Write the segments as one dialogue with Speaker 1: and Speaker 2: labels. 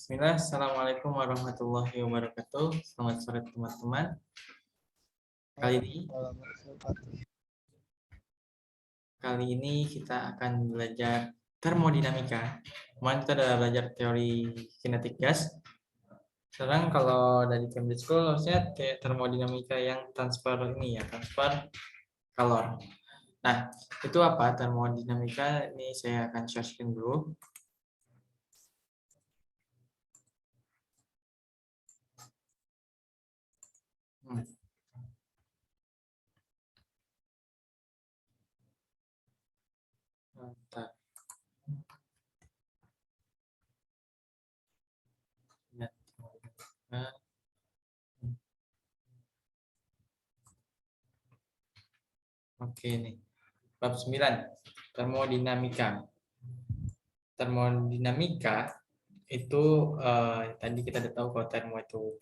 Speaker 1: Bismillah, Assalamualaikum warahmatullahi wabarakatuh. Selamat sore teman-teman. Kali ini kita akan belajar termodinamika. Kemarin kita sudah belajar teori kinetik gas. Sekarang kalau dari Cambridge School harusnya termodinamika yang transfer ini ya, transfer kalor. Nah, itu apa termodinamika? Ini saya akan share screen dulu. Mantap. Oke nih. Bab 9. Termodinamika. Termodinamika itu tadi kita udah tahu kalau termo itu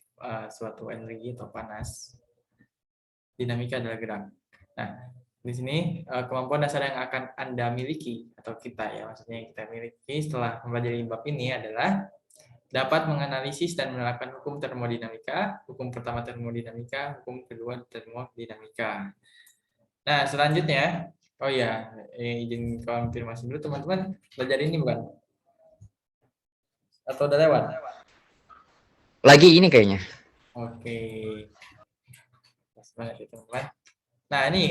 Speaker 1: suatu energi atau panas. Dinamika adalah gerak. Nah, di sini kemampuan dasar yang akan Anda miliki atau kita ya, maksudnya yang kita miliki setelah mempelajari bab ini adalah dapat menganalisis dan menerapkan hukum termodinamika, hukum pertama termodinamika, hukum kedua termodinamika. Nah, selanjutnya, oh ya, izin konfirmasi dulu teman-teman, belajar ini bukan? Atau udah lewat?
Speaker 2: Lagi ini kayaknya.
Speaker 1: Oke. Pas banget ya teman-teman. Nah, ini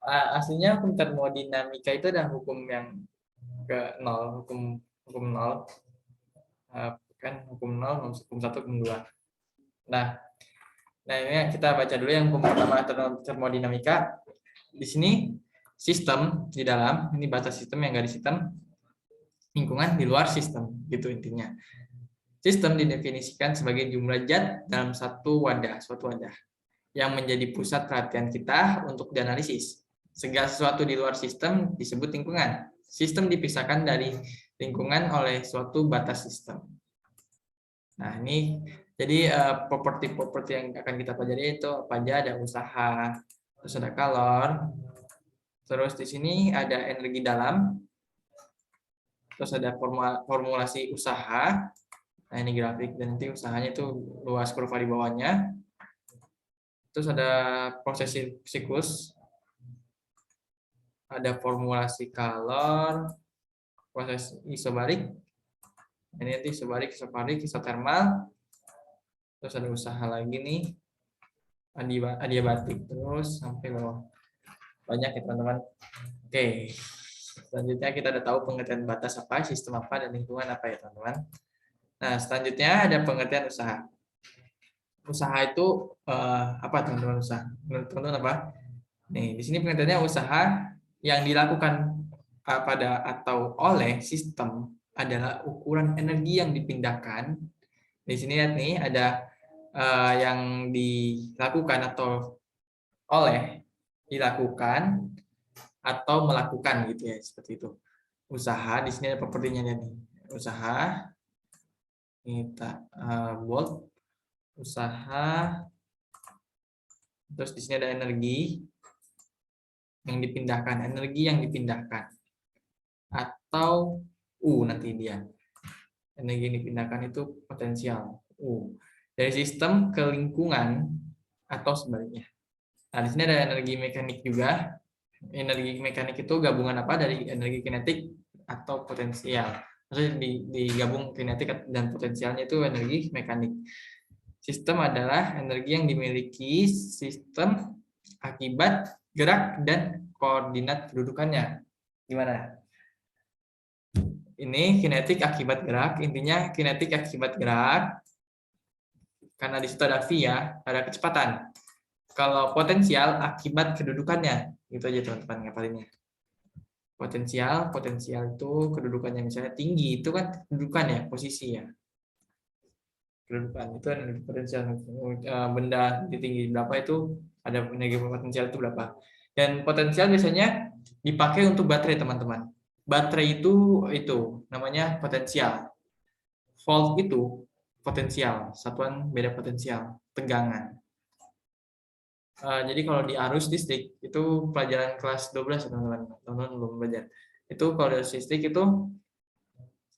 Speaker 1: aslinya hukum termodinamika itu adalah hukum yang ke nol, hukum nol. Kan hukum nol, hukum 1, hukum 2. Nah, ini kita baca dulu yang hukum pertama termodinamika. Di sini sistem di dalam, ini batas sistem yang nggak di sistem, lingkungan di luar sistem, gitu intinya. Sistem didefinisikan sebagai jumlah zat dalam suatu wadah, yang menjadi pusat perhatian kita untuk dianalisis. Segala sesuatu di luar sistem disebut lingkungan. Sistem dipisahkan dari lingkungan oleh suatu batas sistem. Nah, ini jadi properti-properti yang akan kita pelajari itu apa aja, ada usaha, terus ada kalor, terus di sini ada energi dalam, terus ada formulasi usaha. Nah, ini grafik dan nanti usahanya itu luas kurva di bawahnya. Terus ada proses siklus, ada formulasi kalor, proses isobarik, ini nanti isobarik, isotermal, terus ada usaha lagi nih, adiabatik, terus sampai bawah. Banyak ya teman-teman. Oke, selanjutnya kita udah tahu pengertian batas apa, sistem apa, dan lingkungan apa ya teman-teman. Nah, selanjutnya ada pengertian usaha. Usaha itu apa teman-teman? Usaha menurut teman-teman apa? Nih, di sini pengertiannya usaha yang dilakukan pada atau oleh sistem adalah ukuran energi yang dipindahkan. Di sini lihat nih ada yang dilakukan atau oleh, dilakukan atau melakukan gitu ya, seperti itu. Usaha di sini ada propertinya nih. Usaha kita bold, usaha, terus di sini ada energi yang dipindahkan, atau nanti dia energi yang dipindahkan itu potensial dari sistem ke lingkungan atau sebaliknya. Nah, di sini ada energi mekanik juga. Energi mekanik itu gabungan apa dari energi kinetik atau potensial. Maksudnya digabung kinetik dan potensialnya itu energi mekanik. Sistem adalah energi yang dimiliki sistem akibat gerak dan koordinat kedudukannya. Gimana? Ini kinetik akibat gerak, intinya kinetik akibat gerak, karena di situ ada V ya, ada kecepatan. Kalau potensial akibat kedudukannya, gitu aja teman-teman ngapalinnya. Potensial itu kedudukannya, misalnya tinggi, itu kan kedudukan ya, posisi ya. Kedudukan, itu energi potensial. Benda di tinggi berapa itu, ada energi potensial itu berapa. Dan potensial biasanya dipakai untuk baterai teman-teman. Baterai itu namanya potensial. Volt itu potensial, satuan beda potensial, tegangan. Jadi kalau di arus listrik itu pelajaran kelas 12 ya teman-teman belum belajar. Itu kalau di arus listrik itu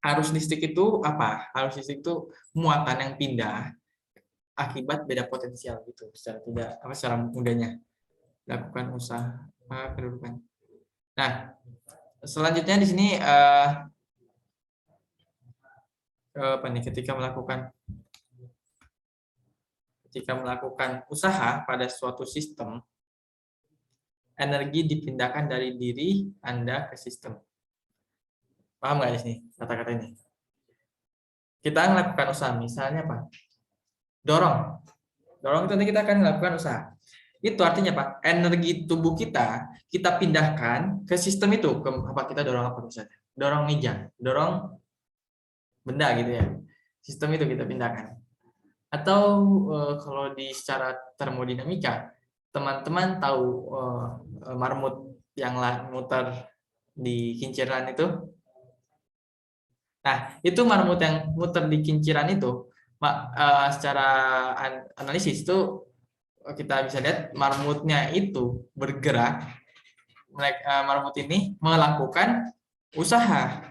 Speaker 1: arus listrik itu apa? Arus listrik itu muatan yang pindah akibat beda potensial gitu, secara mudahnya. Lakukan usaha kedudukan. Nah, selanjutnya di sini apa nih, ketika melakukan usaha pada suatu sistem, energi dipindahkan dari diri Anda ke sistem. Paham nggak di sini kata-kata ini? Kita melakukan usaha, misalnya apa? Dorong itu nanti kita akan melakukan usaha. Itu artinya apa? Energi tubuh kita pindahkan ke sistem itu. Ke apa, kita dorong apa misalnya? Dorong meja, dorong benda gitu ya. Sistem itu kita pindahkan. Atau kalau di secara termodinamika, teman-teman tahu marmut yang muter di kinciran itu? Nah, itu marmut yang muter di kinciran itu, secara analisis itu kita bisa lihat marmutnya itu bergerak, marmut ini melakukan usaha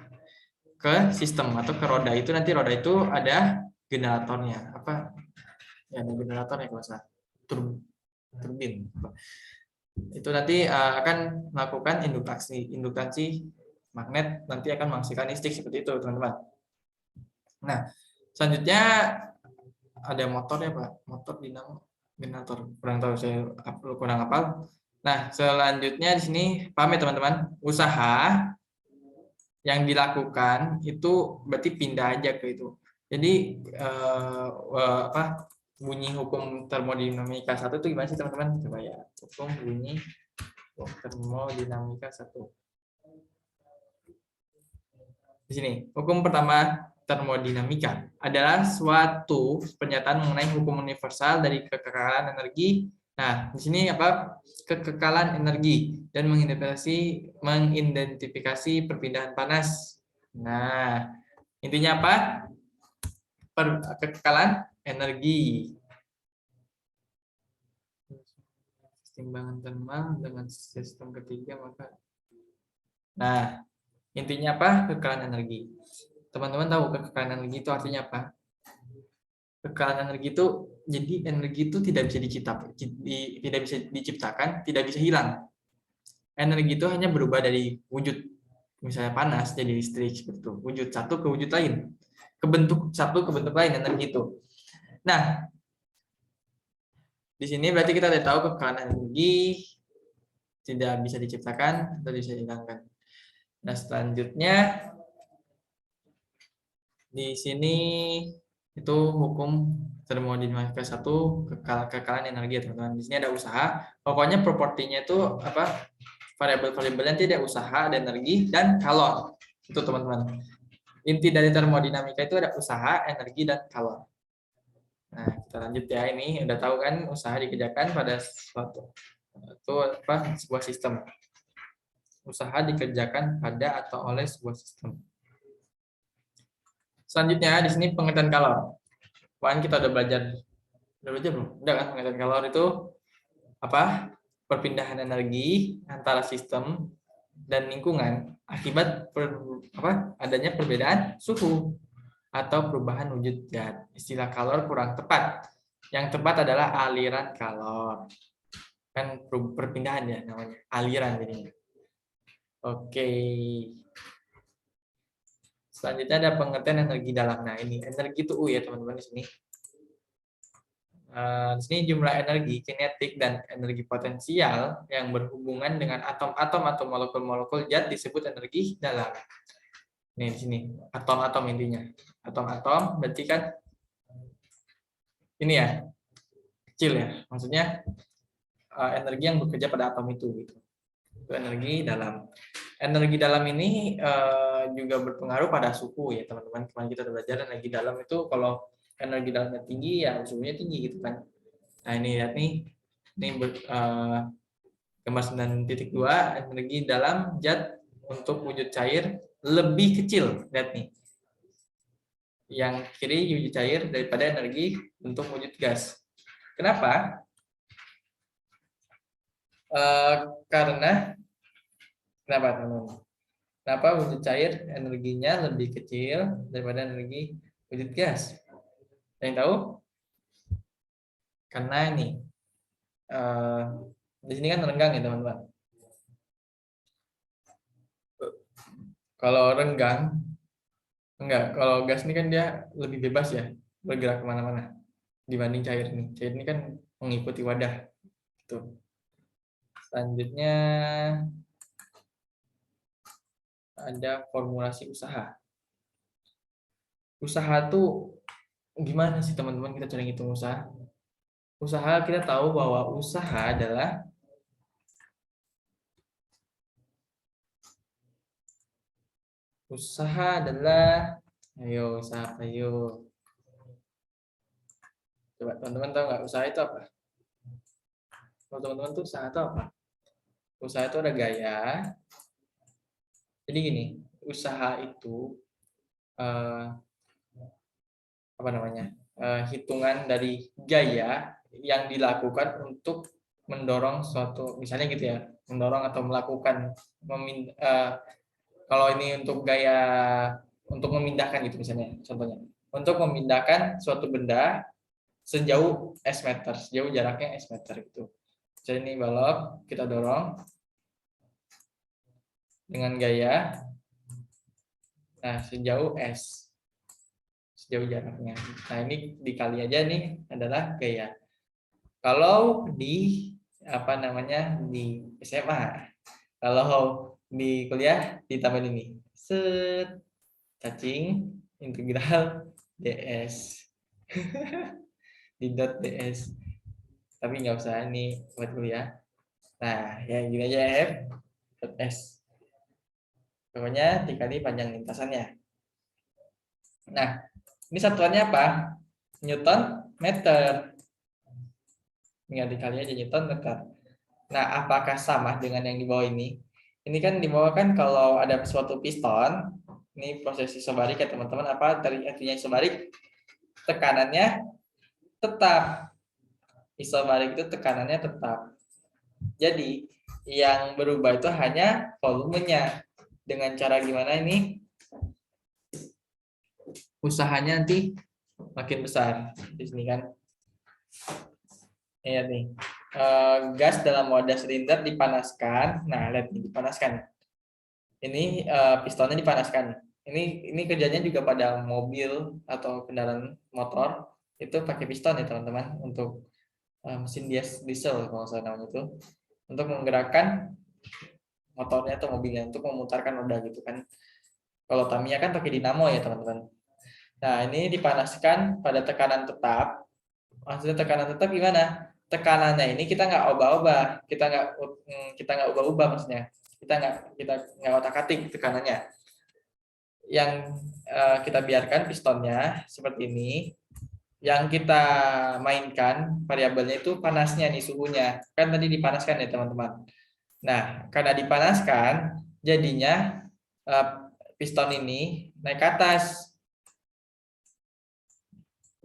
Speaker 1: ke sistem atau ke roda itu. Nanti roda itu ada generatornya, apa ya, ada generatornya kalau salah, turbin. Itu nanti akan melakukan induksi magnet, nanti akan menghasilkan listrik seperti itu, teman-teman. Nah, selanjutnya ada motor ya Pak, motor dinamo, generator, kurang tahu, saya kurang hafal. Nah, selanjutnya di sini paham ya teman-teman, usaha yang dilakukan itu berarti pindah aja ke itu. Jadi apa, bunyi hukum termodinamika 1 itu gimana sih teman-teman? Coba ya, hukum bunyi termodinamika 1. Di sini, hukum pertama termodinamika adalah suatu pernyataan mengenai hukum universal dari kekekalan energi. Nah, di sini apa? Kekekalan energi dan mengidentifikasi perpindahan panas. Nah, intinya apa? Kekekalan energi. Timbangan thermal dengan sistem ketiga, maka. Nah, intinya apa? Kekekalan energi. Teman-teman tahu kekekalan energi itu artinya apa? Kekekalan energi itu, jadi energi itu tidak bisa diciptakan, tidak bisa hilang. Energi itu hanya berubah dari wujud, misalnya panas jadi listrik, seperti itu. Wujud satu ke wujud lain, ke bentuk satu ke bentuk lain energi itu. Nah, di sini berarti kita sudah tahu kekekalan energi tidak bisa diciptakan atau bisa dihilangkan. Nah, selanjutnya di sini itu hukum termodinamika 1, kekekalan energi, teman-teman. Di sini ada usaha. Pokoknya propertinya itu apa? Variabel-variabelnya tidak usaha, ada energi dan kalor. Itu teman-teman. Inti dari termodinamika itu ada usaha, energi dan kalor. Nah, kita lanjut ya. Ini udah tahu kan, usaha dikerjakan pada suatu itu apa? Sebuah sistem. Usaha dikerjakan pada atau oleh sebuah sistem. Selanjutnya di sini pengertian kalor. Kemarin kita udah belajar belum? Udah kan, pengertian kalor itu apa? Perpindahan energi antara sistem dan lingkungan akibat adanya perbedaan suhu atau perubahan wujud zat. Istilah kalor kurang tepat. Yang tepat adalah aliran kalor. Kan perpindahan ya namanya, aliran jadinya. Oke. Selanjutnya ada pengertian energi dalam. Nah, ini energi itu U ya teman-teman di sini. Di sini jumlah energi kinetik dan energi potensial yang berhubungan dengan atom-atom atau molekul-molekul zat disebut energi dalam. Nih di sini atom-atom intinya. Atom-atom berarti kan ini ya, kecil ya. Maksudnya energi yang bekerja pada atom itu gitu. Itu energi dalam. Energi dalam ini juga berpengaruh pada suhu ya teman-teman. Kemarin kita udah belajar energi dalam itu, kalau energi dalamnya tinggi ya suhunya tinggi gitu kan. Nah ini lihat nih, ini gambar 9.2, energi dalam zat untuk wujud cair lebih kecil. Lihat nih, yang kiri wujud cair daripada energi untuk wujud gas. Kenapa? Karena kenapa teman-teman? Kenapa wujud cair energinya lebih kecil daripada energi wujud gas? Ada yang tahu? Karena ini di sini kan renggang ya teman-teman. Kalau renggang, kalau gas ini kan dia lebih bebas ya, bergerak kemana-mana dibanding cair ini. Cair ini kan mengikuti wadah. Gitu. Selanjutnya ada formulasi usaha. Usaha tuh gimana sih teman-teman kita cara ngitung usaha? Usaha kita tahu bahwa usaha adalah ayo usaha ayo. Coba teman-teman tahu nggak usaha itu apa? Kalau teman-teman tuh usaha itu apa? Usaha itu ada gaya. Jadi gini, usaha itu apa namanya? Hitungan dari gaya yang dilakukan untuk mendorong suatu, misalnya gitu ya, mendorong atau melakukan kalau ini untuk gaya untuk memindahkan gitu misalnya, contohnya untuk memindahkan suatu benda sejauh S meter, sejauh jaraknya S meter itu. Jadi ini balok kita dorong dengan gaya, nah sejauh S, sejauh jaraknya. Nah ini dikali aja nih adalah gaya. Kalau di apa namanya di SMA, kalau di kuliah ditambahin ini, set cacing integral ds di dot ds, tapi nggak usah ini buat kuliah. Nah ya gini aja f dot s, pokoknya dikali panjang lintasannya. Nah ini satuannya apa? Newton meter, tinggal dikali aja Newton meter. Nah apakah sama dengan yang di bawah ini? Ini kan di bawah kan kalau ada suatu piston, ini proses isobarik ya teman-teman. Apa dari artinya isobarik? Tekanannya tetap. Isobarik itu tekanannya tetap. Jadi yang berubah itu hanya volumenya. Dengan cara gimana ini? Usahanya nanti makin besar. Di sini kan. Iya nih. Gas dalam wadah silinder dipanaskan. Nah, lihat nih dipanaskan. Ini pistonnya dipanaskan. Ini kerjanya juga pada mobil atau kendaraan motor itu pakai piston ya teman-teman, untuk mesin diesel kalau saya namanya itu, untuk menggerakkan motornya atau mobilnya, untuk memutarkan roda gitu kan. Kalau Tamiya kan pakai dinamo ya teman-teman. Nah ini dipanaskan pada tekanan tetap. Maksudnya tekanan tetap gimana? Tekanannya ini kita nggak ubah-ubah, kita nggak ubah-ubah maksudnya. Kita nggak otak-atik tekanannya. Yang kita biarkan pistonnya seperti ini. Yang kita mainkan variabelnya itu panasnya nih, suhunya. Kan tadi dipanaskan ya teman-teman. Nah, karena dipanaskan, jadinya piston ini naik ke atas.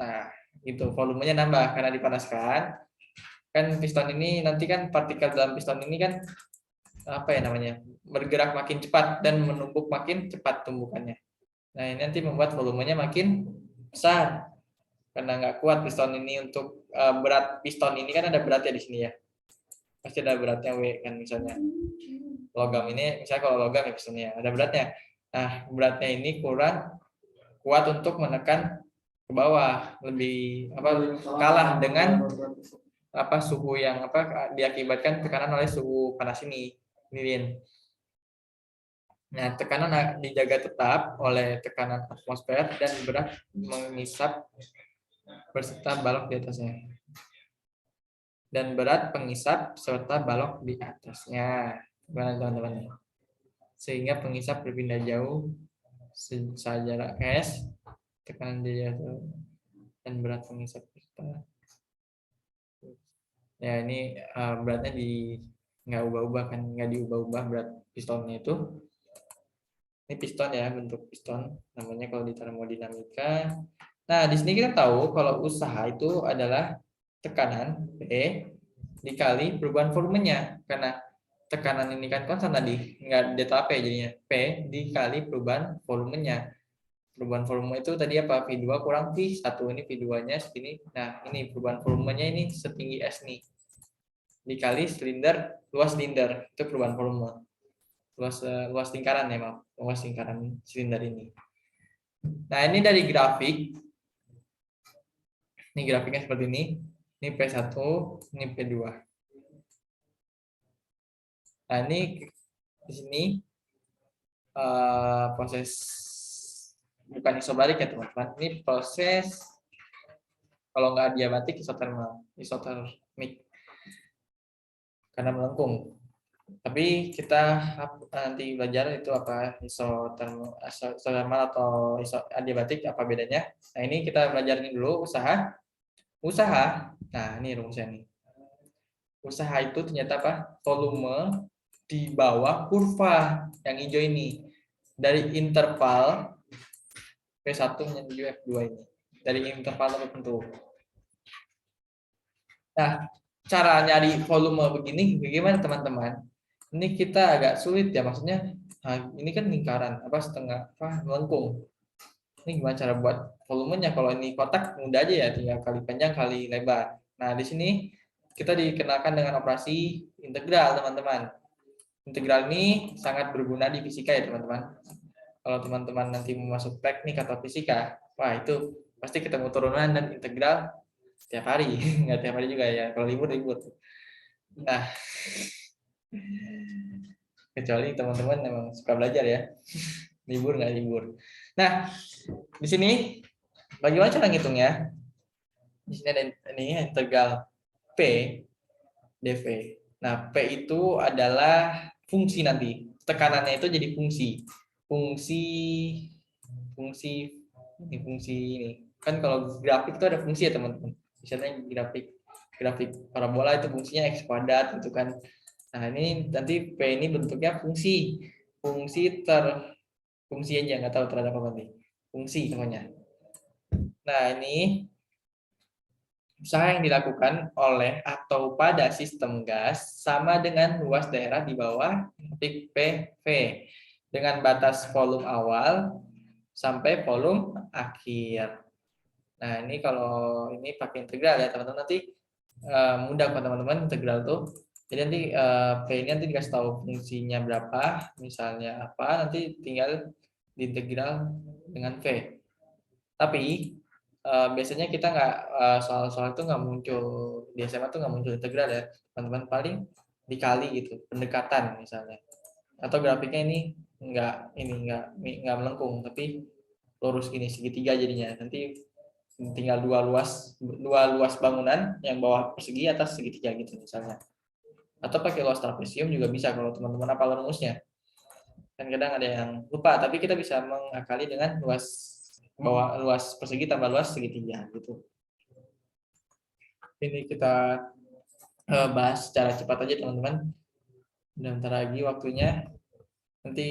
Speaker 1: Nah, itu volumenya nambah karena dipanaskan. Kan piston ini nanti kan partikel dalam piston ini kan apa ya namanya? Bergerak makin cepat dan menumpuk makin cepat tumbukannya. Nah, ini nanti membuat volumenya makin besar. Karena nggak kuat piston ini untuk berat piston ini kan ada beratnya di sini ya. Pasti ada beratnya W kan misalnya. Logam ini misalnya kalau logam ya pistonnya ada beratnya. Nah, beratnya ini kurang kuat untuk menekan ke bawah, lebih kalah dengan suhu yang diakibatkan tekanan oleh suhu panas ini. Nah, tekanan dijaga tetap oleh tekanan atmosfer dan berat mengisap berserta balok di atasnya. Dan berat pengisap serta balok di atasnya. Gimana teman-teman? Sehingga pengisap berpindah jauh sejarak S, tekanan jauh dan berat pengisap serta. Ya ini beratnya nggak ubah-ubah kan, nggak diubah-ubah berat pistonnya itu. Ini piston ya, bentuk piston namanya kalau di termodinamika. Nah di sini kita tahu kalau usaha itu adalah tekanan P dikali perubahan volumenya, karena tekanan ini kan konstan tadi, nggak delta P jadinya. P dikali perubahan volumenya. Perubahan volume itu tadi apa? V2 kurang V1. Ini V2-nya segini. Nah, ini perubahan volumenya ini setinggi S nih. Dikali luas silinder. Itu perubahan volume. Luas lingkaran ya, maaf. Luas lingkaran silinder ini. Nah, ini dari grafik. Ini grafiknya seperti ini. Ini P1, ini P2. Nah, ini di sini proses bukan isobarik ya teman-teman. Ini proses kalau nggak adiabatik isotermik karena melengkung. Tapi kita nanti belajar itu apa isotermal atau adiabatik apa bedanya. Nah ini kita belajar ini dulu usaha. Nah ini rumusnya nih. Usaha itu ternyata apa? Volume di bawah kurva yang hijau ini dari interval P1 menuju F2 ini dari interval tertentu. Nah, cara nyari volume begini bagaimana teman-teman? Ini kita agak sulit ya, maksudnya ini kan lingkaran setengah melengkung. Ini gimana cara buat volumenya? Kalau ini kotak mudah aja ya, tinggal kali panjang kali lebar. Nah, di sini kita dikenalkan dengan operasi integral, teman-teman. Integral ini sangat berguna di fisika ya, teman-teman. Kalau teman-teman nanti mau masuk teknik atau fisika, wah itu pasti ketemu turunan dan integral tiap hari. Nggak tiap hari juga ya, kalau libur. Nah, kecuali teman-teman memang suka belajar ya, libur nggak libur. Nah, di sini bagaimana cara ngitungnya? Di sini ada ini integral P dV. Nah, P itu adalah fungsi nanti. Tekanannya itu jadi fungsi. Fungsi ini. Kan kalau grafik itu ada fungsi ya, teman-teman. Misalnya grafik parabola itu fungsinya x kuadrat gitu kan. Nah, ini nanti P ini bentuknya fungsi aja, nggak tahu terhadap apa nih. Fungsi namanya. Nah, ini usaha yang dilakukan oleh atau pada sistem gas sama dengan luas daerah di bawah titik PV dengan batas volume awal sampai volume akhir. Nah, ini kalau ini pakai integral ya, teman-teman. Nanti mudah kok teman-teman integral tuh. Jadi nanti P ini nanti dikasih tahu fungsinya berapa, misalnya apa, nanti tinggal diintegral dengan V. Tapi biasanya kita nggak soal-soal itu nggak muncul di SMA tuh nggak muncul integral ya, teman-teman. Paling dikali gitu, pendekatan misalnya. Atau grafiknya ini nggak melengkung, tapi lurus gini segitiga jadinya. Nanti tinggal dua luas bangunan yang bawah persegi atas segitiga gitu misalnya. Atau pakai luas trapesium juga bisa kalau teman-teman hafal rumusnya. Kan kadang ada yang lupa, tapi kita bisa mengakali dengan luas persegi tambah luas segitiga gitu. Ini kita bahas secara cepat aja teman-teman. Dan bentar lagi waktunya. Nanti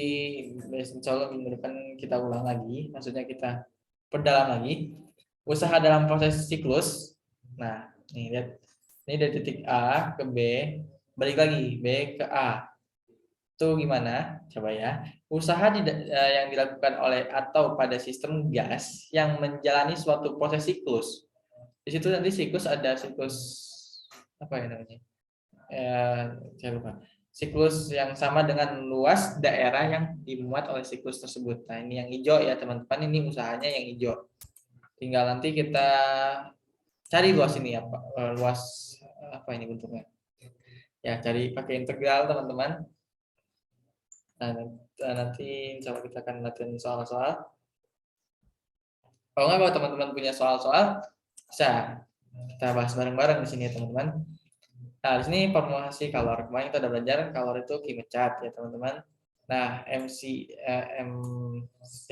Speaker 1: insya Allah minggu depan kita ulang lagi, maksudnya kita perdalam lagi. Usaha dalam proses siklus. Nah, nih lihat. Ini dari titik A ke B, balik lagi B ke A. Itu gimana? Coba ya. Usaha yang dilakukan oleh atau pada sistem gas yang menjalani suatu proses siklus. Di situ nanti siklus ada siklus apa ya namanya? Saya lupa. Siklus yang sama dengan luas daerah yang dimuat oleh siklus tersebut. Nah, ini yang hijau ya, teman-teman. Ini usahanya yang hijau. Tinggal nanti kita cari luas ini luas apa ini bentuknya. Ya, cari pakai integral, teman-teman. Nah, nanti insya Allah kita akan latihan soal-soal. Kalau nggak, kalau teman-teman punya soal-soal, bisa kita bahas bareng-bareng di sini ya, teman-teman. Nah, di sini formulasi kalor. Kemarin kita udah belajar kalor itu Q cat ya, teman-teman. Nah, MC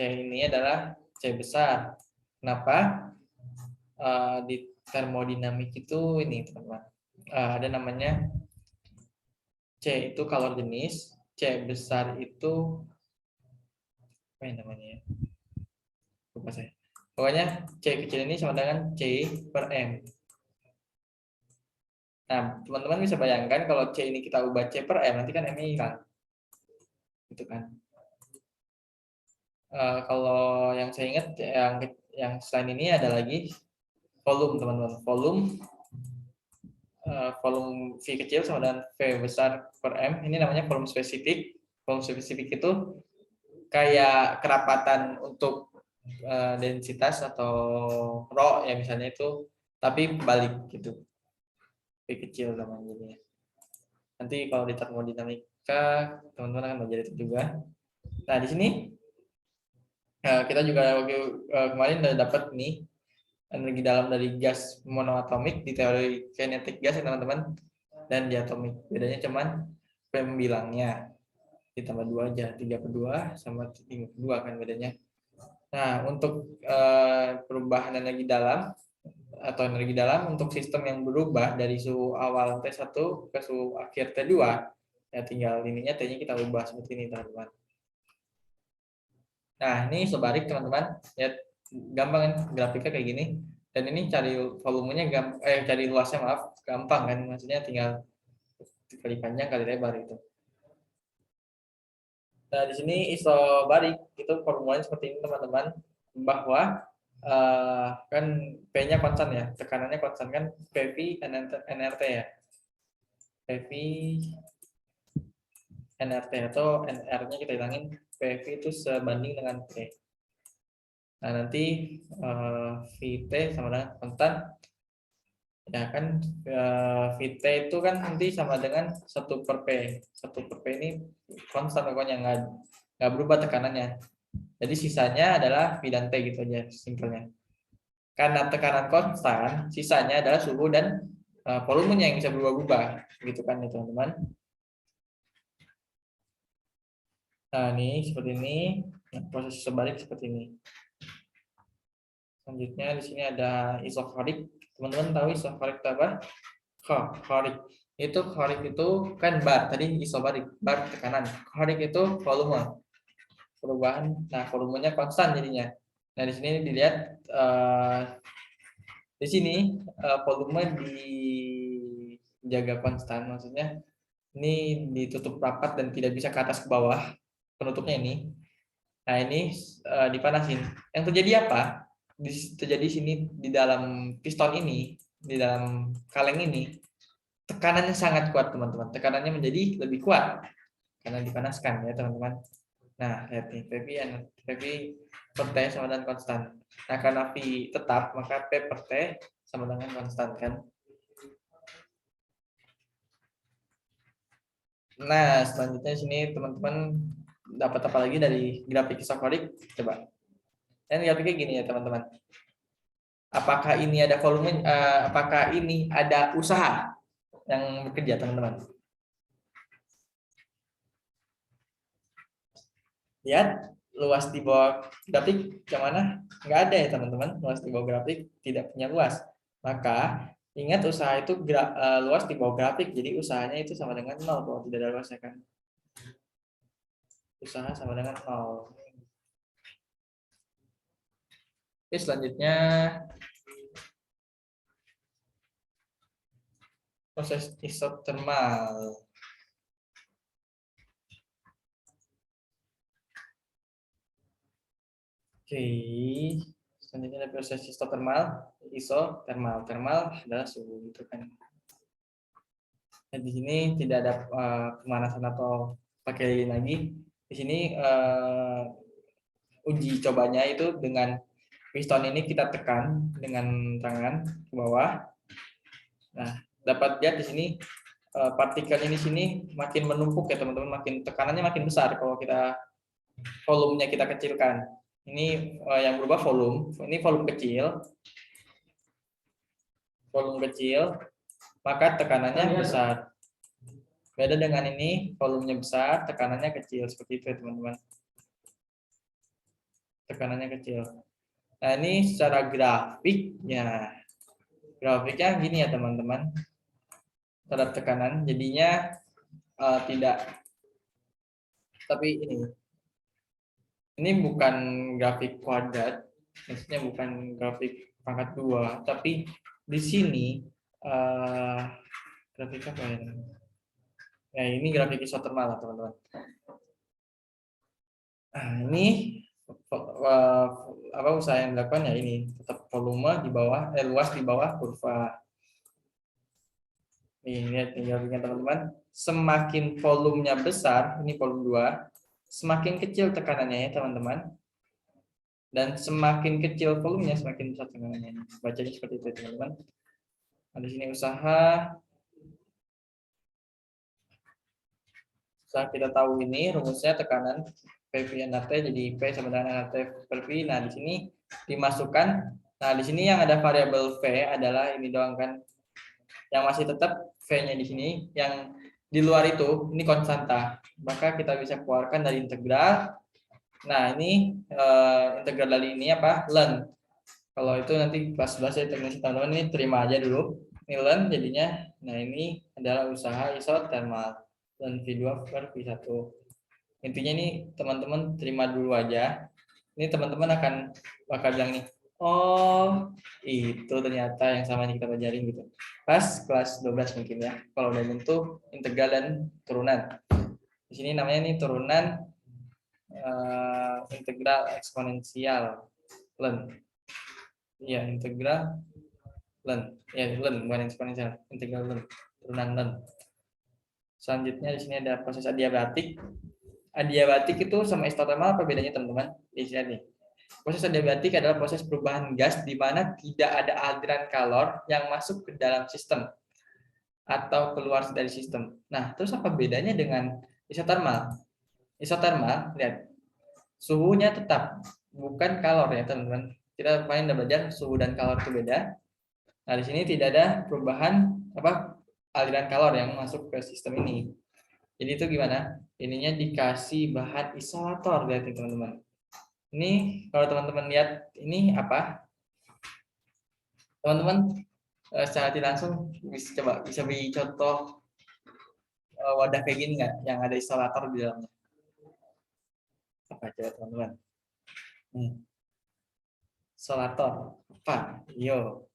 Speaker 1: ini adalah C besar. Kenapa? Di termodinamik itu ini, teman-teman. Ada namanya C itu kalor jenis, C besar itu apa yang namanya? Lupa saya. Pokoknya C kecil ini sama dengan C per M. Nah, teman-teman bisa bayangkan kalau C ini kita ubah C per M, nanti kan M-nya hilang. Gitu kan. Kalau yang saya ingat, yang selain ini ada lagi volume, teman-teman. Volume V kecil sama dengan V besar per M. Ini namanya volume spesifik. Volume spesifik itu kayak kerapatan untuk densitas atau rho ya misalnya itu, tapi balik gitu. V kecil namanya jadinya. Nanti kalau di termodinamika teman-teman akan belajar itu juga. Nah di sini kita juga kemarin udah dapat nih energi dalam dari gas monoatomik di teori kinetik gas ya teman-teman, dan di atomik. Bedanya cuman pembilangnya ditambah 2 aja, 3/2 sama 3/2 kan bedanya. Nah, untuk perubahan energi dalam atau energi dalam untuk sistem yang berubah dari suhu awal T1 ke suhu akhir T2, ya tinggal ininya T-nya kita ubah seperti ini, teman-teman. Nah, ini isobarik, teman-teman. Ya, gampang kan grafiknya kayak gini. Dan ini cari volumenya cari luasnya gampang kan, maksudnya tinggal kali panjang kali lebar itu. Nah, di sini isobarik itu formulanya seperti ini, teman-teman, bahwa kan P-nya konstan ya, tekanannya konstan kan, PV nRT ya. PV nRT atau nR-nya kita hilangin, PV itu sebanding dengan P. Nah, nanti Vt sama dengan konstan. Ya kan Vt itu kan nanti sama dengan 1/P. 1/P ini konstan pokoknya, nggak berubah tekanannya. Jadi sisanya adalah V dan T gitu aja simpelnya. Karena tekanan konstan, sisanya adalah suhu dan volumenya yang bisa berubah-ubah gitu kan ya teman-teman. Nah, ini seperti ini. Nah, proses sebalik seperti ini. Selanjutnya di sini ada isokorik. Teman-teman tahu isokorik itu apa? Korik. Korik itu kan bar, tadi isobarik, bar tekanan. Korik itu volume. Perubahan. Nah, volumenya konstan jadinya. Nah, di sini dilihat di sini volume dijaga konstan, maksudnya ini ditutup rapat dan tidak bisa ke atas ke bawah penutupnya ini. Nah, ini dipanasin. Yang terjadi apa? Terjadi sini di dalam piston ini, di dalam kaleng ini, tekanannya sangat kuat, teman-teman. Tekanannya menjadi lebih kuat karena dipanaskan ya, teman-teman. Nah, lihat nih, PV per T sama dengan konstan. Nah, karena V tetap, maka P per T sama dengan konstan kan. Nah, selanjutnya sini teman-teman dapat apa lagi dari grafik isokorik? Coba. Dan grafiknya gini ya, teman-teman. Apakah ini ada volume? Apakah ini ada usaha yang bekerja, teman-teman? Lihat luas di bawah grafik yang mana? Nggak ada ya, teman-teman. Luas di bawah grafik tidak punya luas. Maka ingat usaha itu luas di bawah grafik. Jadi usahanya itu sama dengan 0 kalau tidak ada luasnya kan. Usaha sama dengan 0. Oke, selanjutnya proses isotermal. Oke, selanjutnya ada proses isotermal. Termal adalah suhu gitu kan. Nah, di sini tidak ada pemanasan atau pakai lilin lagi. Di sini uji cobanya itu dengan piston ini kita tekan dengan tangan ke bawah. Nah, dapat lihat di sini partikel ini sini makin menumpuk ya teman-teman, tekanannya makin besar kalau kita volumenya kita kecilkan. Ini yang berubah volume, ini volume kecil, maka tekanannya besar. Beda dengan ini, volumenya besar, tekanannya kecil, seperti itu ya teman-teman. Tekanannya kecil. Nah, ini secara grafiknya. Grafiknya gini ya teman-teman. Terhadap tekanan, jadinya tidak. Tapi ini bukan grafik kuadrat, maksudnya bukan grafik pangkat 2, tapi di sini grafik apa ya? Ya, ini grafik isotermal lah, teman-teman. Nah, ini apa usaha yang dilakukan ya ini tetap volume di bawah luas di bawah kurva. Nih, lihat nih grafiknya teman-teman. Semakin volumenya besar, ini volume 2, semakin kecil tekanannya ya teman-teman. Dan semakin kecil volumenya, semakin besar tekanannya. Bacanya seperti itu teman-teman. Nah, di sini usaha kita tahu ini rumusnya tekanan PV NRT jadi P sama dengan NRT per V. Nah, di sini dimasukkan. Nah, di sini yang ada variabel V adalah ini doang kan. Yang masih tetap V-nya di sini, yang di luar itu ini konstanta. Maka kita bisa keluarkan dari integral. Nah, ini integral dari ini apa? Ln. Kalau itu nanti kelas 11 ya teknis teman-teman, ini terima aja dulu. Ini ln jadinya. Nah, ini adalah usaha isotermal. Ln V2 per V1. Intinya ini teman-teman terima dulu aja. Ini teman-teman bakal bilang nih, oh itu ternyata yang sama yang kita pelajarin gitu. Pas kelas 12 mungkin ya. Kalau udah bentuk integral dan turunan. Di sini namanya nih turunan integral eksponensial ln. Iya, integral ln. Ya, ln bukan eksponensial, integral ln, turunan ln. Selanjutnya di sini ada proses adiabatik. Adiabatik itu sama isotermal apa bedanya teman-teman? Di sini nih. Proses adiabatik adalah proses perubahan gas di mana tidak ada aliran kalor yang masuk ke dalam sistem atau keluar dari sistem. Nah, terus apa bedanya dengan isotermal? Isotermal, lihat, suhunya tetap, bukan kalor ya teman-teman. Kita main udah belajar suhu dan kalor itu beda. Nah, di sini tidak ada perubahan aliran kalor yang masuk ke sistem ini. Jadi itu gimana? Ininya dikasih bahan isolator, lihat nih teman-teman. Ini kalau teman-teman lihat ini apa? Teman-teman secara tidak langsung bisa beri contoh wadah kayak gini nggak yang ada isolator di dalamnya? Apa coba teman-teman? Isolator apa? Yo.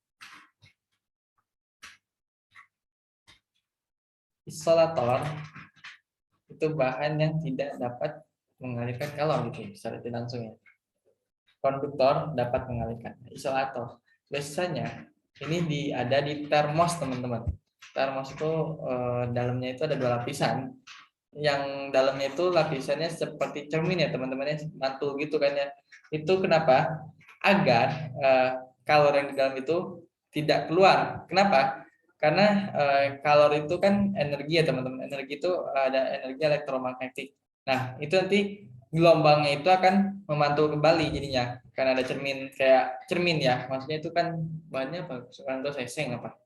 Speaker 1: Isolator itu bahan yang tidak dapat mengalirkan kalor gitu secara tidak langsung ya. Konduktor dapat mengalirkan. Isolator biasanya ini ada di termos teman-teman. Termos itu dalamnya itu ada 2 lapisan. Yang dalamnya itu lapisannya seperti cermin ya teman-teman, mantul gitu kan ya. Itu kenapa? Agar kalor yang di dalam itu tidak keluar. Kenapa? Karena kalor itu kan energi ya teman-teman. Energi itu ada energi elektromagnetik. Nah, itu nanti gelombangnya itu akan memantul kembali jadinya. Karena ada kayak cermin ya. Maksudnya itu kan bahannya apa? Sekarang itu seseng apa?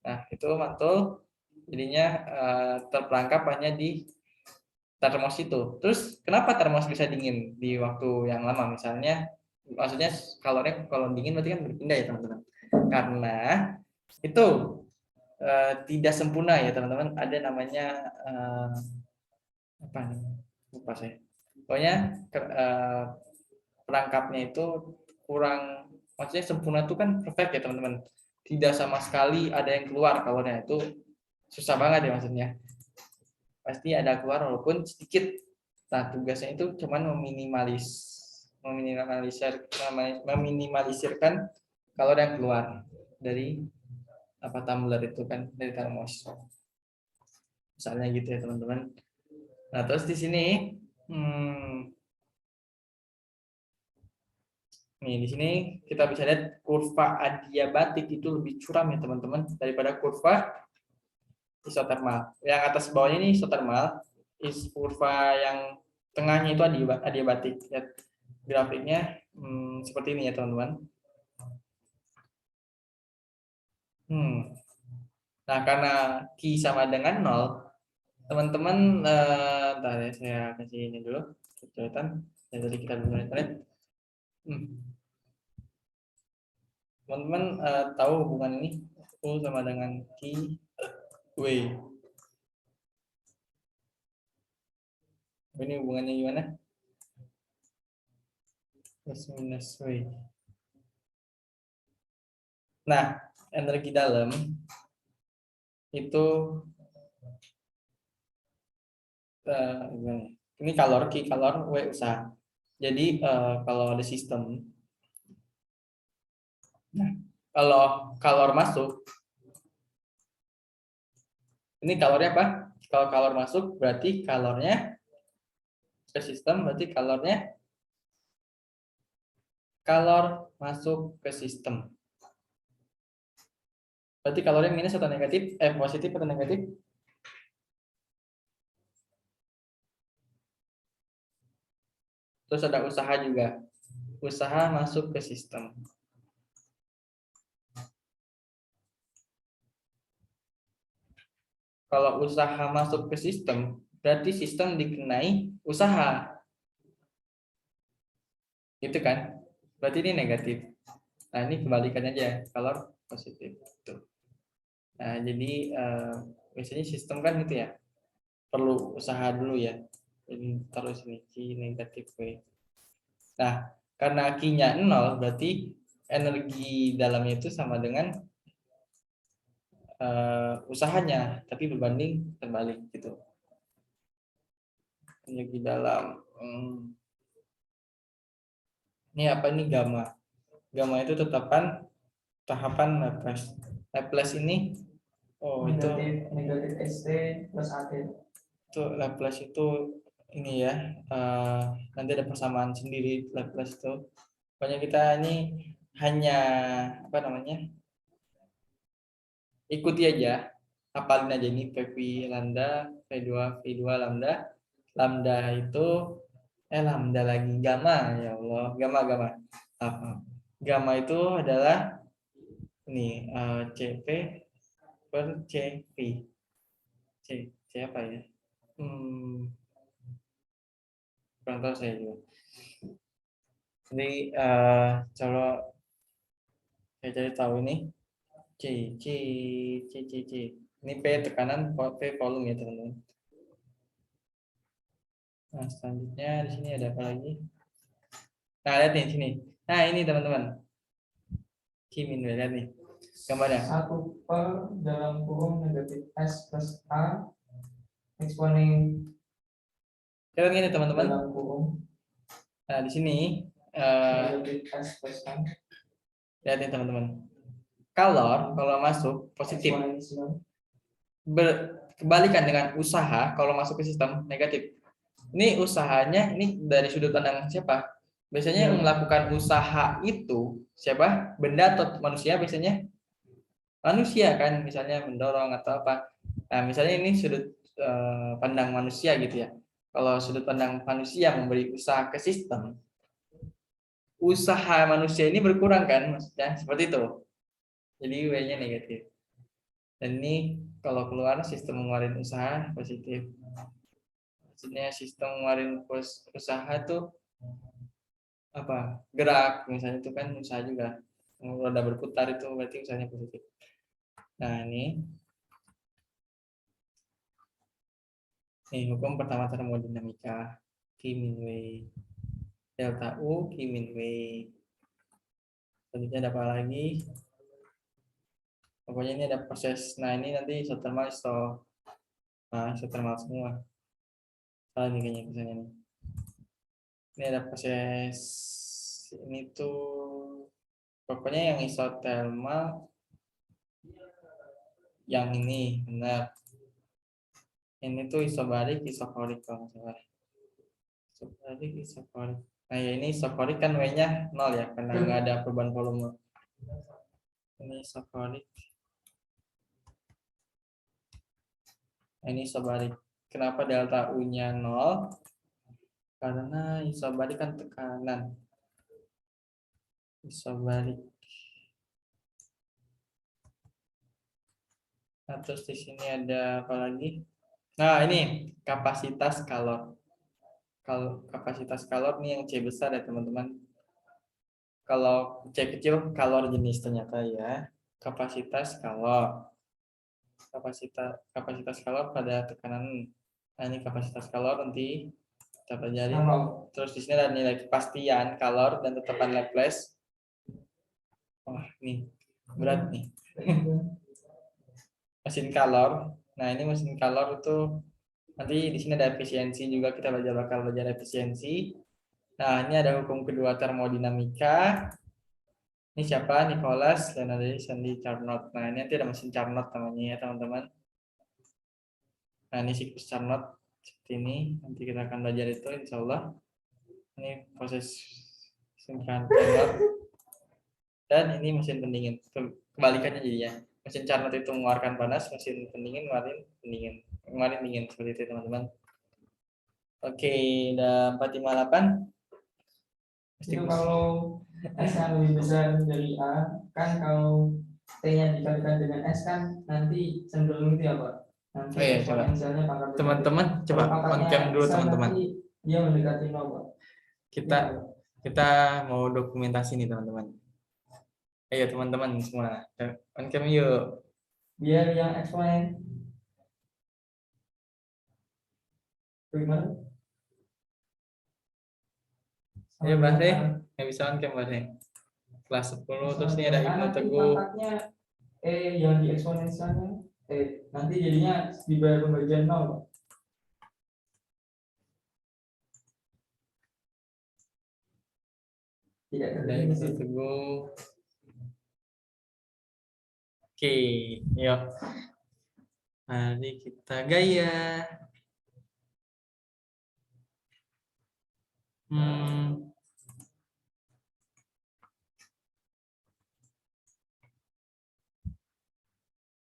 Speaker 1: Nah, itu mantul jadinya terperangkap hanya di termos itu. Terus kenapa termos bisa dingin di waktu yang lama? Misalnya, maksudnya kalornya kalau dingin berarti kan berpindah ya teman-teman. Karena itu tidak sempurna ya teman-teman. Ada namanya apa nih? Lupa saya. Pokoknya perangkapnya itu kurang, maksudnya sempurna itu kan perfect ya teman-teman. Tidak sama sekali ada yang keluar kalornya, itu susah banget ya maksudnya. Pasti ada keluar walaupun sedikit. Nah, tugasnya itu cuman meminimalisirkan kalori yang keluar dari tumbler itu kan, dari termos. Misalnya gitu ya teman-teman. Nah, terus di sini nih di sini kita bisa lihat kurva adiabatik itu lebih curam ya teman-teman daripada kurva isotermal. Yang atas bawahnya ini isotermal, kurva yang tengahnya itu adiabatik. Lihat grafiknya seperti ini ya teman-teman. Nah, karena Q sama dengan 0, teman-teman, ntar ya, saya kasih ini dulu, kelihatan. Dan tadi kita belum lihat. Teman-teman tahu hubungan ini? U sama dengan Q, W. Ini hubungannya gimana? Plus minus W. Nah, energi dalam itu ini kalor, Q kalor, W usaha. Jadi kalau ada sistem, nah, kalau kalor masuk, ini kalornya apa? Kalau kalor masuk berarti kalornya ke sistem, berarti kalor masuk ke sistem. Berarti kalornya minus atau negatif? Positif atau negatif? Terus ada usaha juga. Usaha masuk ke sistem. Kalau usaha masuk ke sistem, berarti sistem dikenai usaha. Gitu kan? Berarti ini negatif. Nah, ini kebalikannya aja, kalor positif. Tuh. Nah, jadi biasanya sistem kan gitu ya. Perlu usaha dulu ya. Jadi terus ini Q negatif W. Nah, karena Q-nya 0, berarti energi dalamnya itu sama dengan usahanya, tapi berbanding terbalik gitu. Energi dalam. Ini apa ini gamma? Gamma itu tahapan Laplace. Laplace ini, itu
Speaker 3: negatif ST plus AT.
Speaker 1: Itu Laplace itu ini ya, nanti ada persamaan sendiri Laplace itu. Pokoknya kita ini hanya apa namanya, ikuti aja, hafalin aja ini P lambda, P2 lambda, lambda itu lambda lagi gamma, ya Allah, gamma apa? Gamma itu adalah ini CP per CP. C apa ya? Kurang tahu saya juga. Jadi kalau saya cari tahu ini C. Ini P tekanan, P volume ya teman-teman. Nah, selanjutnya di sini ada apa lagi? Nah, lihat nih sini. Nah, ini teman-temin. Q-min, lihat nih gambarnya.
Speaker 3: 1 per dalam kurung negatif S plus A eksponen
Speaker 1: Lihat ini teman-teman.
Speaker 3: dalam kurung.
Speaker 1: Nah, di sini
Speaker 3: negatif S plus A.
Speaker 1: Lihat nih teman-teman. Kalau masuk positif. Kebalikan dengan usaha kalau masuk ke sistem negatif. Ini usahanya ini dari sudut pandang siapa? Biasanya yang melakukan usaha itu siapa? Benda atau manusia biasanya? Manusia kan, misalnya mendorong atau apa. Nah, misalnya ini sudut pandang manusia gitu ya. Kalau sudut pandang manusia memberi usaha ke sistem, usaha manusia ini berkurang kan, maksudnya seperti itu. Jadi W-nya negatif. Dan ini kalau keluar sistem mengeluarkan usaha positif. Maksudnya sistem mengeluarkan usaha tuh apa? Gerak misalnya itu kan usaha juga. Roda berputar itu berarti usahanya positif. Nah, ini hukum pertama termodinamika. Q-min W. Delta U Q-min W. Selanjutnya ada apa lagi? Pokoknya ini ada proses. Nah, ini nanti isotermal isotermal semua. Salah nih kayaknya misalnya nih. Ini ada proses ini tuh pokoknya yang isotermal yang ini benar. Ini tuh isobarik isokorik kalau nggak salah. Isobarik isokorik. Nah, ya ini isokorik kan W-nya 0 ya karena nggak ada perubahan volume. Ini isokorik. Ini isobarik. Kenapa delta U-nya 0? Karena isobarik kan tekanan. Isobarik. Nah, terus di sini ada apa lagi? Nah, ini kapasitas kalor. Kalau kapasitas kalor nih yang C besar ya teman-teman. Kalau C kecil kalor jenis ternyata ya. Kapasitas kalor. Kapasitas kalor pada tekanan. Nah, ini kapasitas kalor nanti kita pelajari. Terus di sini ada nilai kepastian kalor dan tetapan Laplace. Wah, nih berat nih. mesin color. Nah, ini mesin color itu nanti di sini ada efisiensi juga, kita bakal belajar efisiensi. Nah, ini ada hukum kedua termodinamika. Ini siapa? Nicholas Leonard Sandy Carnot. Nah, ini nanti ada mesin Carnot namanya ya, teman-teman. Nah, ini siklus Carnot seperti ini. Nanti kita akan belajar itu insya Allah. Ini proses singkat Carnot. Dan ini mesin pendingin. Kebalikannya jadi ya. Mesin Carnot itu mengeluarkan panas, mesin pendingin mengeluarkan dingin. Seperti itu, teman-teman. Oke, udah 458.
Speaker 3: Itu kalau S yang lebih besar dari A, kan kalau T-nya dikalikan dengan S kan nanti cenderung itu apa? Nanti
Speaker 1: Oh iya, coba.
Speaker 3: eksponensialnya pangkat besar.
Speaker 1: Teman-teman, coba
Speaker 3: Kalau
Speaker 1: on
Speaker 3: pangkatnya
Speaker 1: cam dulu,
Speaker 3: besar,
Speaker 1: teman-teman.
Speaker 3: nanti dia mendekati 0, Pak.
Speaker 1: Kita mau dokumentasi nih, teman-teman. Ayo teman-teman semua, on cam yuk.
Speaker 3: Biar yang eksponen gimana?
Speaker 1: Ayo Bahre, nggak bisa on cam Bahre. Kelas 10 terus ini ada Ibnu Teguh.
Speaker 3: Pangkatnya yang di eksponensialnya nanti jadinya di bawah pembagian 0, Pak. Tidak
Speaker 1: Ada
Speaker 3: terjadi
Speaker 1: Ibnu Teguh. Oke, yuk. Mari kita gaya.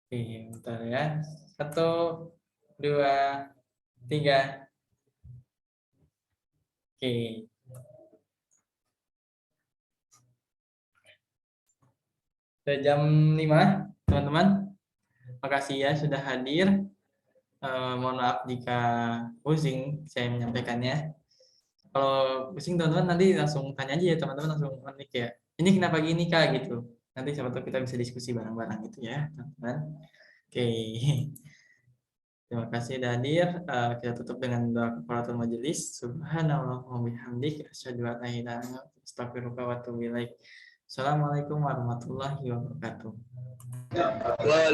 Speaker 1: Oke, bentar ya. 1, 2, 3. Oke. Sudah jam 5, teman-teman. Makasih ya sudah hadir. Mohon maaf jika pusing saya menyampaikannya. Kalau pusing teman-teman nanti langsung tanya aja ya, teman-teman langsung panik ya. Ini kenapa gini Kak gitu. Nanti siapa tahu kita bisa diskusi bareng-bareng gitu ya, teman-teman. Oke. Terima kasih sudah hadir. Kita tutup dengan doa kafaratul majelis. Subhanallah wa bihamdik asyhadu an la ilaha illa anta astaghfiruka wa atubu ilaik. Assalamualaikum warahmatullahi wabarakatuh.